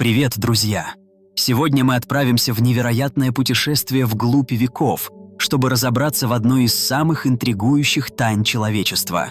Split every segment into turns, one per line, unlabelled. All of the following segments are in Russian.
Привет, друзья! Сегодня мы отправимся в невероятное путешествие вглубь веков, чтобы разобраться в одной из самых интригующих тайн человечества.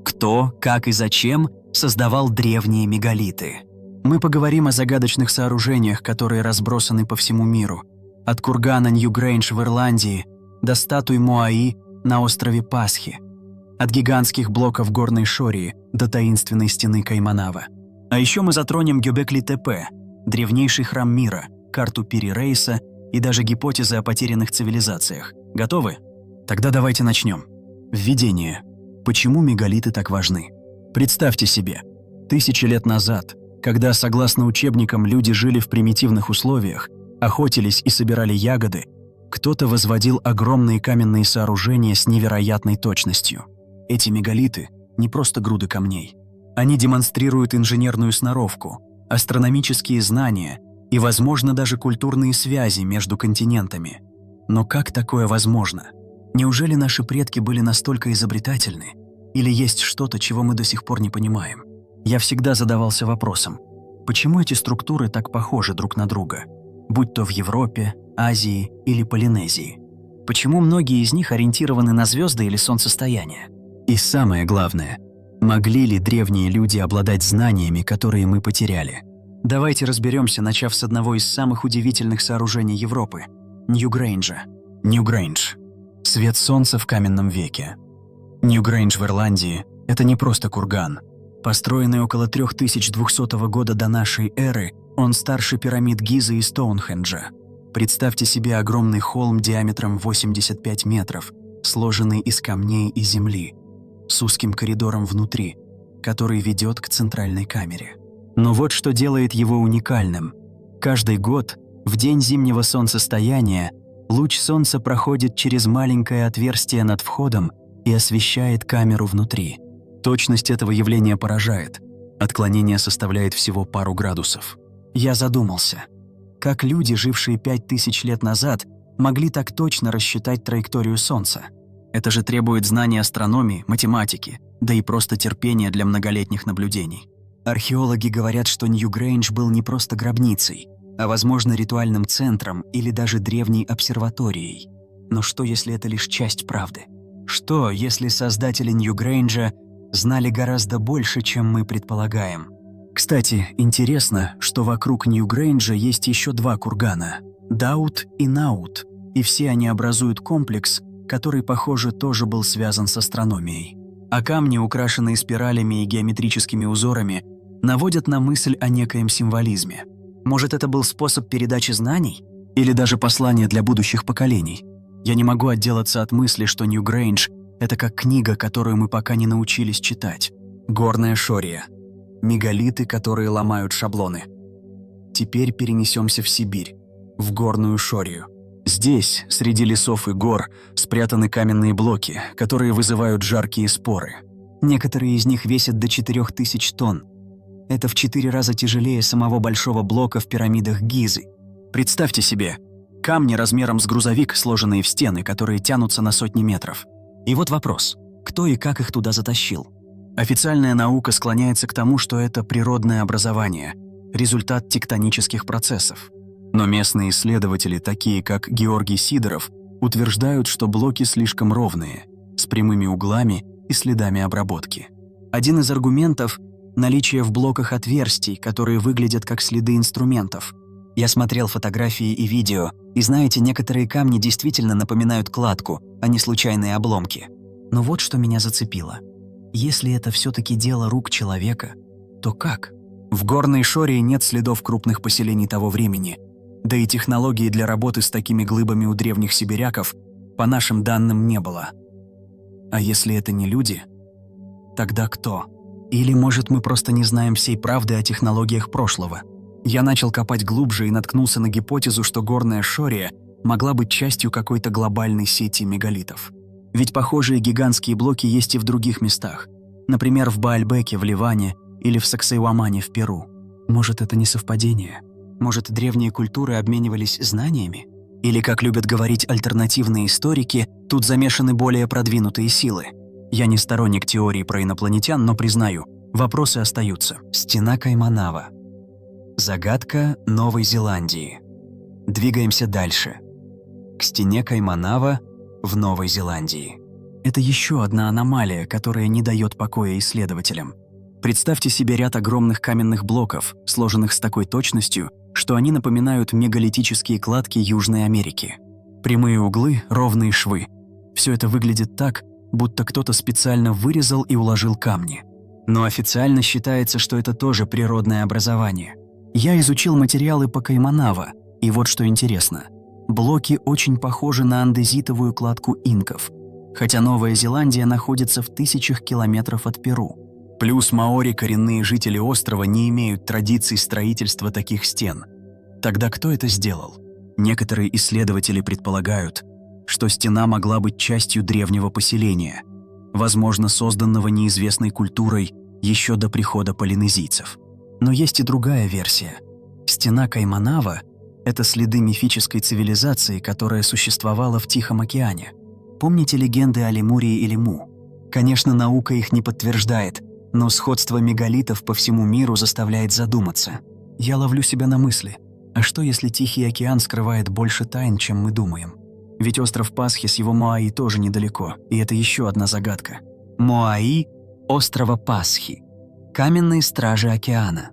Кто, как и зачем создавал древние мегалиты? Мы поговорим о загадочных сооружениях, которые разбросаны по всему миру. От кургана Ньюгрейндж в Ирландии до статуй Моаи на острове Пасхи. От гигантских блоков горной Шории до таинственной стены Кайманава. А еще мы затронем Гёбекли-Тепе, древнейший храм мира, карту Пири Рейса и даже гипотезы о потерянных цивилизациях. Готовы? Тогда давайте начнем. Введение. Почему мегалиты так важны? Представьте себе, 1000 лет назад, когда, согласно учебникам, люди жили в примитивных условиях, охотились и собирали ягоды, кто-то возводил огромные каменные сооружения с невероятной точностью. Эти мегалиты – не просто груды камней. Они демонстрируют инженерную сноровку, астрономические знания и, возможно, даже культурные связи между континентами. Но как такое возможно? Неужели наши предки были настолько изобретательны? Или есть что-то, чего мы до сих пор не понимаем? Я всегда задавался вопросом, почему эти структуры так похожи друг на друга, будь то в Европе, Азии или Полинезии? Почему многие из них ориентированы на звезды или солнцестояние? И самое главное, могли ли древние люди обладать знаниями, которые мы потеряли? Давайте разберемся, начав с одного из самых удивительных сооружений Европы – Ньюгрейнджа. Ньюгрейндж – свет солнца в каменном веке. Ньюгрейндж в Ирландии – это не просто курган. Построенный около 3200 года до нашей эры, он старше пирамид Гизы и Стоунхенджа. Представьте себе огромный холм диаметром 85 метров, сложенный из камней и земли, с узким коридором внутри, который ведет к центральной камере. Но вот что делает его уникальным. Каждый год, в день зимнего солнцестояния, луч солнца проходит через маленькое отверстие над входом и освещает камеру внутри. Точность этого явления поражает. Отклонение составляет всего пару градусов. Я задумался, как люди, жившие 5000 лет назад, могли так точно рассчитать траекторию Солнца? Это же требует знания астрономии, математики, да и просто терпения для многолетних наблюдений. Археологи говорят, что Ньюгрейндж был не просто гробницей, а, возможно, ритуальным центром или даже древней обсерваторией. Но что, если это лишь часть правды? Что, если создатели Ньюгрейнджа знали гораздо больше, чем мы предполагаем? Кстати, интересно, что вокруг Ньюгрейнджа есть еще два кургана – Даут и Наут, и все они образуют комплекс, который, похоже, тоже был связан с астрономией. А камни, украшенные спиралями и геометрическими узорами, наводят на мысль о некоем символизме. Может, это был способ передачи знаний? Или даже послание для будущих поколений? Я не могу отделаться от мысли, что Ньюгрейндж – это как книга, которую мы пока не научились читать. Горная Шория. Мегалиты, которые ломают шаблоны. Теперь перенесемся в Сибирь, в Горную Шорию. Здесь, среди лесов и гор, спрятаны каменные блоки, которые вызывают жаркие споры. Некоторые из них весят до 4000 тонн. Это в 4 раза тяжелее самого большого блока в пирамидах Гизы. Представьте себе, камни размером с грузовик, сложенные в стены, которые тянутся на сотни метров. И вот вопрос, кто и как их туда затащил? Официальная наука склоняется к тому, что это природное образование, результат тектонических процессов. Но местные исследователи, такие как Георгий Сидоров, утверждают, что блоки слишком ровные, с прямыми углами и следами обработки. Один из аргументов – наличие в блоках отверстий, которые выглядят как следы инструментов. Я смотрел фотографии и видео, и знаете, некоторые камни действительно напоминают кладку, а не случайные обломки. Но вот что меня зацепило. Если это все-таки дело рук человека, то как? В Горной Шории нет следов крупных поселений того времени. Да и технологий для работы с такими глыбами у древних сибиряков, по нашим данным, не было. А если это не люди, тогда кто? Или, может, мы просто не знаем всей правды о технологиях прошлого? Я начал копать глубже и наткнулся на гипотезу, что Горная Шория могла быть частью какой-то глобальной сети мегалитов. Ведь похожие гигантские блоки есть и в других местах. Например, в Баальбеке в Ливане или в Саксайуамане в Перу. Может, это не совпадение? Может, древние культуры обменивались знаниями? Или, как любят говорить альтернативные историки, тут замешаны более продвинутые силы? Я не сторонник теории про инопланетян, но признаю, вопросы остаются. Стена Кайманава. Загадка Новой Зеландии. Двигаемся дальше. К стене Кайманава в Новой Зеландии. Это еще одна аномалия, которая не дает покоя исследователям. Представьте себе ряд огромных каменных блоков, сложенных с такой точностью, что они напоминают мегалитические кладки Южной Америки. Прямые углы, ровные швы. Все это выглядит так, будто кто-то специально вырезал и уложил камни. Но официально считается, что это тоже природное образование. Я изучил материалы по Кайманава, и вот что интересно. Блоки очень похожи на андезитовую кладку инков, хотя Новая Зеландия находится в тысячах километров от Перу. Плюс маори, коренные жители острова, не имеют традиций строительства таких стен. Тогда кто это сделал? Некоторые исследователи предполагают, что стена могла быть частью древнего поселения, возможно, созданного неизвестной культурой еще до прихода полинезийцев. Но есть и другая версия. Стена Кайманава – это следы мифической цивилизации, которая существовала в Тихом океане. Помните легенды о Лемурии и Лему? Конечно, наука их не подтверждает, но сходство мегалитов по всему миру заставляет задуматься. Я ловлю себя на мысли, а что если Тихий океан скрывает больше тайн, чем мы думаем? Ведь остров Пасхи с его Моаи тоже недалеко, и это еще одна загадка. Моаи – острова Пасхи. Каменные стражи океана.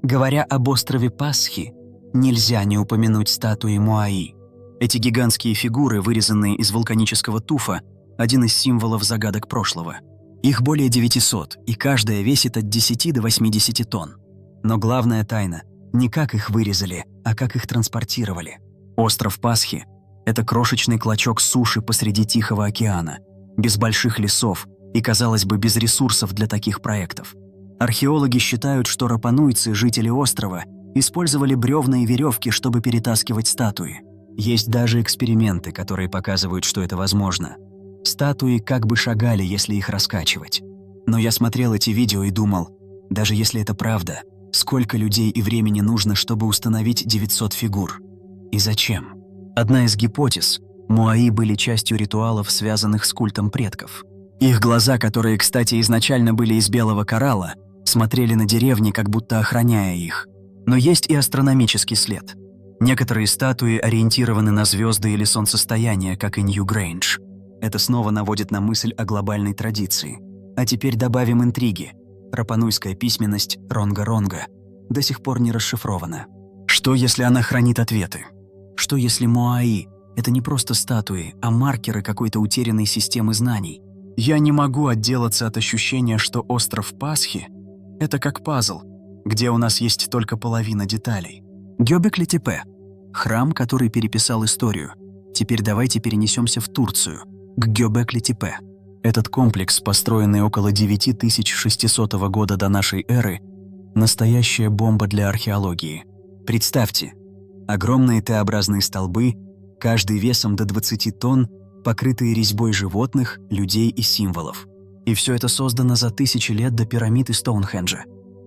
Говоря об острове Пасхи, нельзя не упомянуть статуи Моаи. Эти гигантские фигуры, вырезанные из вулканического туфа, один из символов загадок прошлого. Их более 900, и каждая весит от 10 до 80 тонн. Но главная тайна – не как их вырезали, а как их транспортировали. Остров Пасхи – это крошечный клочок суши посреди Тихого океана, без больших лесов и, казалось бы, без ресурсов для таких проектов. Археологи считают, что рапануйцы, жители острова, использовали бревна и веревки, чтобы перетаскивать статуи. Есть даже эксперименты, которые показывают, что это возможно. Статуи как бы шагали, если их раскачивать. Но я смотрел эти видео и думал, даже если это правда, сколько людей и времени нужно, чтобы установить 900 фигур? И зачем? Одна из гипотез – Моаи были частью ритуалов, связанных с культом предков. Их глаза, которые, кстати, изначально были из белого коралла, смотрели на деревни, как будто охраняя их. Но есть и астрономический след. Некоторые статуи ориентированы на звезды или солнцестояние, как и Нью-Грейндж. Это снова наводит на мысль о глобальной традиции. А теперь добавим интриги. Рапануйская письменность Ронга-Ронга до сих пор не расшифрована. Что, если она хранит ответы? Что, если Моаи – это не просто статуи, а маркеры какой-то утерянной системы знаний? Я не могу отделаться от ощущения, что остров Пасхи – это как пазл, где у нас есть только половина деталей. Гёбекли-Тепе – храм, который переписал историю. Теперь давайте перенесемся в Турцию, к Гёбекли-Тепе. Этот комплекс, построенный около 9600 года до нашей эры, настоящая бомба для археологии. Представьте, огромные Т-образные столбы, каждый весом до 20 тонн, покрытые резьбой животных, людей и символов. И все это создано за тысячи лет до пирамид и Стоунхенджа.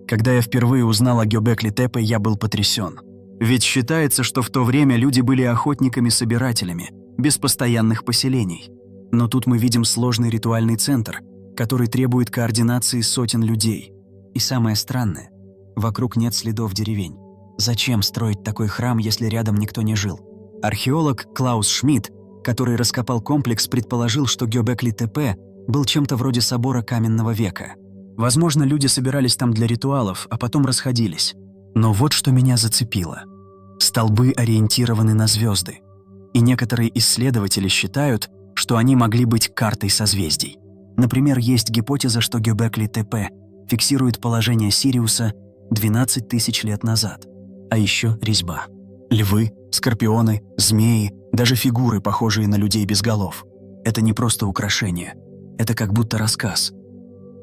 Когда я впервые узнал о Гёбекли-Тепе, я был потрясен. Ведь считается, что в то время люди были охотниками-собирателями, без постоянных поселений. Но тут мы видим сложный ритуальный центр, который требует координации сотен людей. И самое странное, вокруг нет следов деревень. Зачем строить такой храм, если рядом никто не жил? Археолог Клаус Шмидт, который раскопал комплекс, предположил, что Гёбекли-Тепе был чем-то вроде собора каменного века. Возможно, люди собирались там для ритуалов, а потом расходились. Но вот что меня зацепило. Столбы ориентированы на звезды. И некоторые исследователи считают, что они могли быть картой созвездий. Например, есть гипотеза, что Гёбекли-Тепе фиксирует положение Сириуса 12 тысяч лет назад. А еще резьба. Львы, скорпионы, змеи, даже фигуры, похожие на людей без голов. Это не просто украшение. Это как будто рассказ.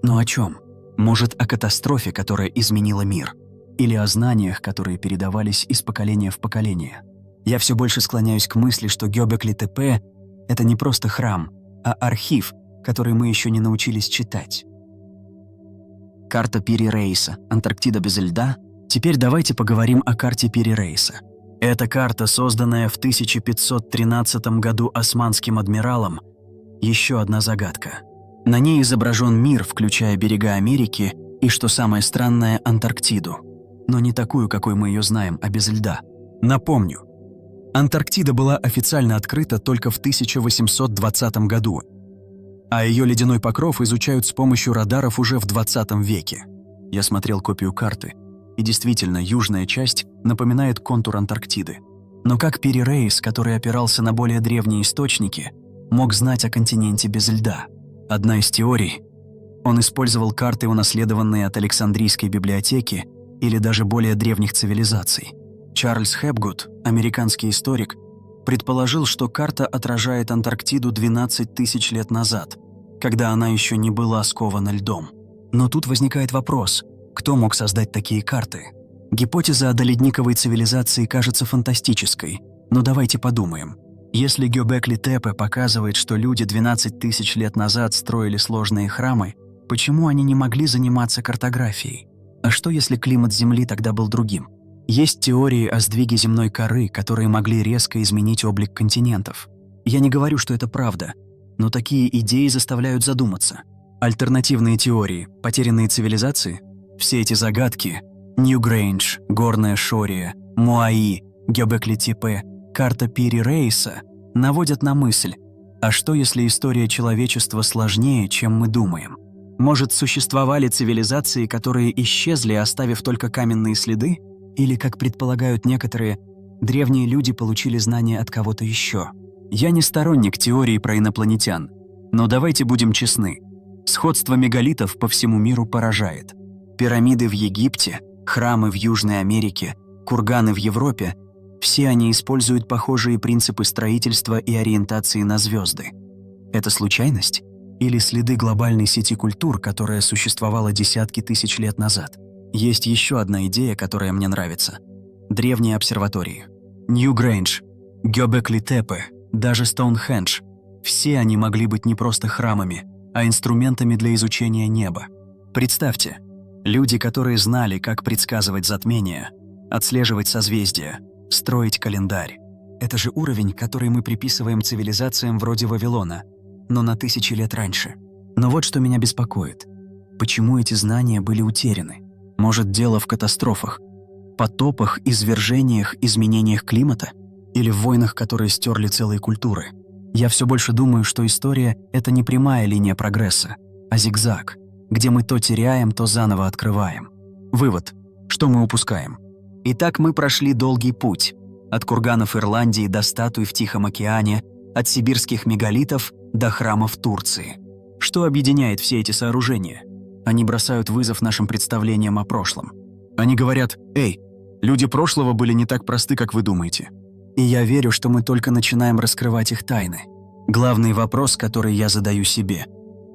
Но о чем? Может, о катастрофе, которая изменила мир? Или о знаниях, которые передавались из поколения в поколение? Я все больше склоняюсь к мысли, что Гёбекли-Тепе – это не просто храм, а архив, который мы еще не научились читать. Карта Пири Рейса, Антарктида без льда. Теперь давайте поговорим о карте Пири Рейса. Эта карта, созданная в 1513 году османским адмиралом, еще одна загадка. На ней изображен мир, включая берега Америки и, что самое странное, Антарктиду. но не такую, какой мы ее знаем, а без льда. Напомню, Антарктида была официально открыта только в 1820 году, а ее ледяной покров изучают с помощью радаров уже в 20 веке. Я смотрел копию карты, и действительно, южная часть напоминает контур Антарктиды. Но как Пири Рейс, который опирался на более древние источники, мог знать о континенте без льда? Одна из теорий — он использовал карты, унаследованные от Александрийской библиотеки или даже более древних цивилизаций. Чарльз Хэпгуд, американский историк, предположил, что карта отражает Антарктиду 12 тысяч лет назад, когда она еще не была скована льдом. Но тут возникает вопрос, кто мог создать такие карты? Гипотеза о доледниковой цивилизации кажется фантастической, но давайте подумаем. Если Гёбекли Тепе показывает, что люди 12 тысяч лет назад строили сложные храмы, почему они не могли заниматься картографией? А что, если климат Земли тогда был другим? Есть теории о сдвиге земной коры, которые могли резко изменить облик континентов. Я не говорю, что это правда, но такие идеи заставляют задуматься. Альтернативные теории, потерянные цивилизации, все эти загадки — Ньюгрейндж, Горная Шория, Моаи, Гёбекли Тепе, карта Пири Рейса — наводят на мысль, а что если история человечества сложнее, чем мы думаем? Может, существовали цивилизации, которые исчезли, оставив только каменные следы? Или, как предполагают некоторые, древние люди получили знания от кого-то еще? Я не сторонник теории про инопланетян, но давайте будем честны. Сходство мегалитов по всему миру поражает. Пирамиды в Египте, храмы в Южной Америке, курганы в Европе — все они используют похожие принципы строительства и ориентации на звезды. Это случайность? Или следы глобальной сети культур, которая существовала десятки тысяч лет назад? Есть еще одна идея, которая мне нравится. Древние обсерватории. Ньюгрейндж, Гёбекли Тепе, даже Стоунхендж — все они могли быть не просто храмами, а инструментами для изучения неба. Представьте, люди, которые знали, как предсказывать затмения, отслеживать созвездия, строить календарь. Это же уровень, который мы приписываем цивилизациям вроде Вавилона, но на тысячи лет раньше. Но вот что меня беспокоит. Почему эти знания были утеряны? Может, дело в катастрофах, потопах, извержениях, изменениях климата? Или в войнах, которые стерли целые культуры? Я все больше думаю, что история — это не прямая линия прогресса, а зигзаг, где мы то теряем, то заново открываем. Вывод. Что мы упускаем? Итак, мы прошли долгий путь. От курганов Ирландии до статуй в Тихом океане, от сибирских мегалитов до храмов Турции. Что объединяет все эти сооружения? Они бросают вызов нашим представлениям о прошлом. Они говорят: «Эй, люди прошлого были не так просты, как вы думаете». И я верю, что мы только начинаем раскрывать их тайны. Главный вопрос, который я задаю себе: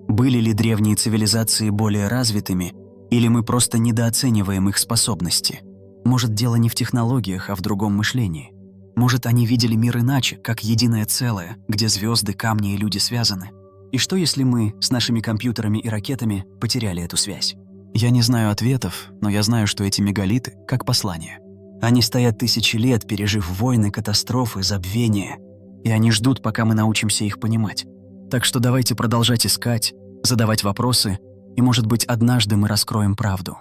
были ли древние цивилизации более развитыми, или мы просто недооцениваем их способности? Может, дело не в технологиях, а в другом мышлении? Может, они видели мир иначе, как единое целое, где звезды, камни и люди связаны? И что, если мы с нашими компьютерами и ракетами потеряли эту связь? Я не знаю ответов, но я знаю, что эти мегалиты как послание. Они стоят тысячи лет, пережив войны, катастрофы, забвения, и они ждут, пока мы научимся их понимать. Так что давайте продолжать искать, задавать вопросы, и, может быть, однажды мы раскроем правду.